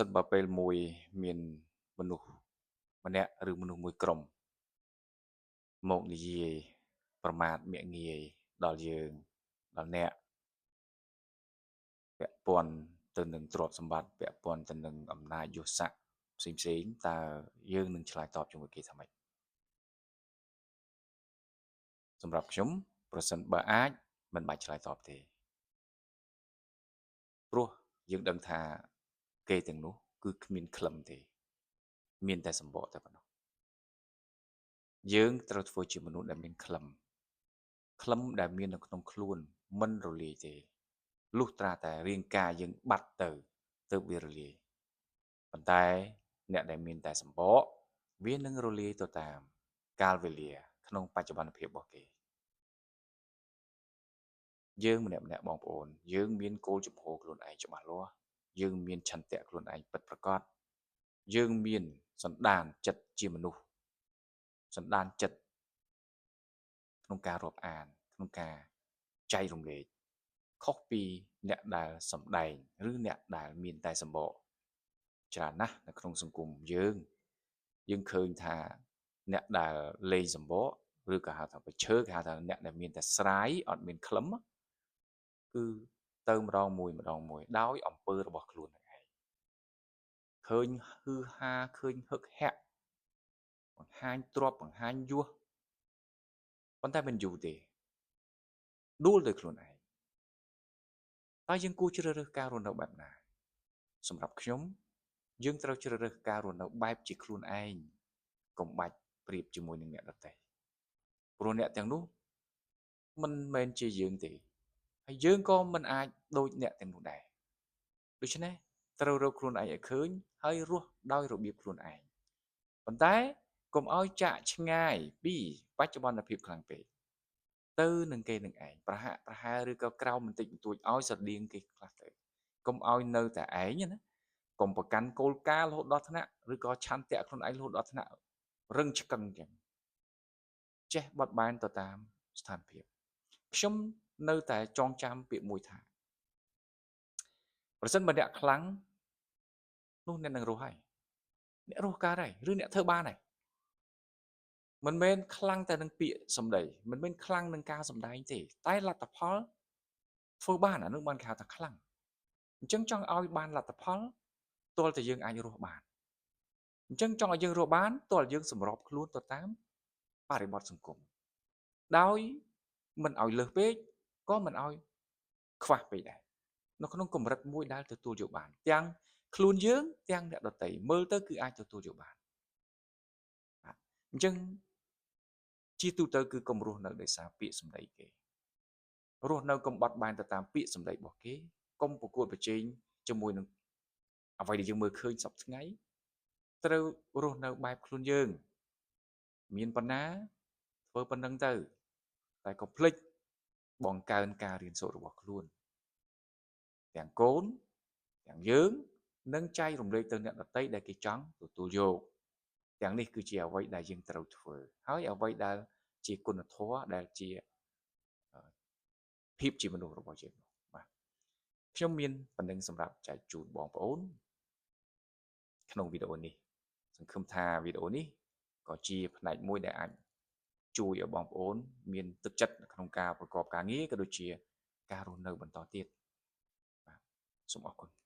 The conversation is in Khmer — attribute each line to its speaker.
Speaker 1: សិនបើពេលមួយមានមនុស្សម្នាក់ឬមនុស្សមួយក្រុមមកនិយាយប្រមាថមាក់ងាយដល់យើងដល់អ្នកពាក់ព័ន្ធទៅនឹងទ្រព្យសម្បត្តិពាក់ព័ន្ធទៅនឹងអំណាចយសស័ក្តិផ្សេងតើយើងនឹងឆ្លើយតបជាមួយគេថាម៉េចសម្រាប់ខ្ញុំប្រសិនបើអាចមិនបាច់ឆ្លើយតបទេព្រោះយើងដឹងថាគេទាំងនោះគឺគ្មានខ្លឹមទេមានតែសម្បកតែប៉ុណ្ណោះយើងត្រូវធ្វើជាមនុស្សដែលមានខ្លឹមដែលមាននៅក្នុងខ្លួនមិនរលាយទេលុះត្រាតែរាងកាយយើងបាត់ទៅទើបវារលាយប៉ុន្តែអ្នកដែលមានតែសម្បកវានឹងរលាយទៅតាមកាលវេលាក្នុងបច្ចុប្បន្នភាពរបស់គេយើងម្នាក់ៗបងប្អូនយើងមានគោលជំហរខ្លួនឯងច្បាស់លាស់យើងមានឆន្ទៈខ្លួនឯងពិតប្រាកដយើងមានសន្តានចិត្តជាមនុស្សសន្តានចិត្តក្នុងការរាប់អានក្នុងការចែករំលែកខុសពីអ្នកដែលសំដែងឬអ្នកដែលមានតែសម្បកច្រើនណាស់នៅក្នុងសង្គមយើងឃើញថាអ្នកដែលលេងសម្បកឬក៏ហៅថាប្រឈើគេហៅថាអ្នកដែលមានតែស្រាយអត់មានខ្លឹមគឺទៅម្ដងមួយដោយអំពើរបស់ខ្លួននឹងឯងឃើញហឺហាឃើញហឹកហាក់បង្ហាញទ្របបង្ហាញយសប៉ុន្តែមិនយូរទេដួលដោយខ្លួនឯងតើយើងគួរជ្រើសរើសការរស់នៅបែបណាសម្រាប់ខ្ញុំយើងត្រូវជ្រើសរើសការរស់នៅបែបជាខ្លួនឯងកុំបាច់ប្រៀបជាមួយនឹងអ្នកដទៃព្រោះអ្នកទាំងនោះមិនមែនជាយើងទេហើយយើងក៏មិនអាចដូចអ្នកទាំងនោះដែរដូច្នេះត្រូវរកខ្លួនឯងឲ្យឃើញហើយរស់ដោយរបៀបខ្លួនឯងប៉ុន្តែកុំឲ្យចាកឆ្ងាយពីបច្ចុប្បន្នភាពខ្លាំងពេកទៅនឹងគេនឹងឯងប្រហាក់ប្រហែលឬក៏ក្រោមបន្តិចបន្តួចឲ្យស្រដៀងគេខ្លះទៅកុំឲ្យនៅតែឯងណាកុំប្រកាន់គោលការណ៍រហូតដល់ថ្នាក់ឬក៏ឆន្ទៈខ្លួនឯងរហូតដល់ថ្នាក់រឹងឆ្កឹងចឹងចេះបត់បែនទៅតាមស្ថានភាពខ្ញុំនៅតែចងចាំពាក្យមួយថាប្រសិនបើអ្នកខ្លាំងនោះអ្នកនឹងរស់ហើយអ្នករស់កើតហើយឬអ្នកធ្វើបានហើយមិនមែនខ្លាំងតែនឹងពាក្យសម្ដីមិនមែនខ្លាំងនឹងការសម្ដែងទេតែលទ្ធផលធ្វើបានអានោះបានគេហៅថាខ្លាំងអញ្ចឹងចង់ឲ្យបានលទ្ធផលទាល់តែយើងអាចរស់បានអញ្ចឹងចង់ឲ្យយើងរស់បានទាល់យើងសម្របខ្លួនទៅតាមបរិបទសង្គមដោយមិនឲ្យលើសពេកក៏មិនឲ្យខ្វះពេកដែរនៅក្នុងកម្រិតមួយដែលទទួលយកបានទាំងខ្លួនយើងទាំងអ្នកដទៃមើលទៅគឺអាចទទួលយកបានបាទអញ្ចឹងជាទូទៅគឺកុំរស់នៅដោយសារពាក្យសម្ដីគេរស់នៅកុំបត់បែនទៅតាមពាក្យសម្ដីរបស់គេកុំប្រកួតប្រជែងជាមួយនឹងអ្វីដែលយើងមើលឃើញសពថ្ងៃត្រូវរស់នៅបែបខ្លួនយើងមានប៉ុណ្ណាធ្វើប៉ុណ្្នឹងទៅតែកុំភ្លេចបង្កើនការរៀនសូត្ររបស់ខ្លួនទាំងកូនទាំងយើងនឹងចែករំលែកទៅអ្នកដទៃដែលគេចង់ទទួលយកទាំងនេះគឺជាអ្វីដែលយើងត្រូវធ្វើហើយអ្វីដែលជាគុណធម៌ដែលជាភាពជាមនុស្សរបស់យើងបាទខ្ញុំមានប៉ុណ្្នឹងសម្រាប់ចែកជូនបងប្អូនក្នុងវីដេអូនេះសង្ឃឹមថាវីដេអូនេះក៏ជាផ្នែកមួយដែលអាចជួយឲ្យបងប្អូនមានទឹកចិត្តក្នុងការប្រកបការងារក៏ដូចជាការរស់នៅបន្តទៀតបាទសូមអរគុណ